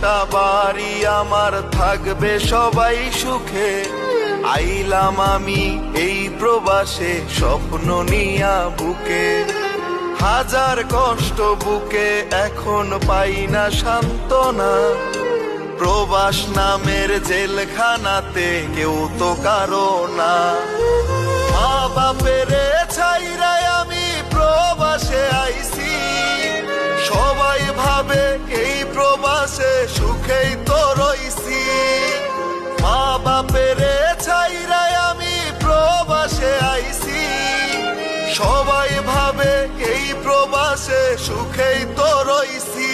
একটা বাড়ি আমার, থাকবে সবাই সুখে। আইলাম আমি এই প্রবাসে স্বপ্ন নিয়া বুকে, হাজার কষ্ট বুকে এখন পাই না সান্ত্বনা। প্রবাস নামের জেলখানাতে কেউ তো কারো না। মা বাপেরে ছাইরাই আমি প্রবাসে আইছি, সবাই ভাবে এই প্রবাসে সুখেই তো রইছি। মা বাপেরে ছাইরাই আমি প্রবাসে আইছি, সবাই ভাবে এই প্রবাসে সুখেই তো রইছি।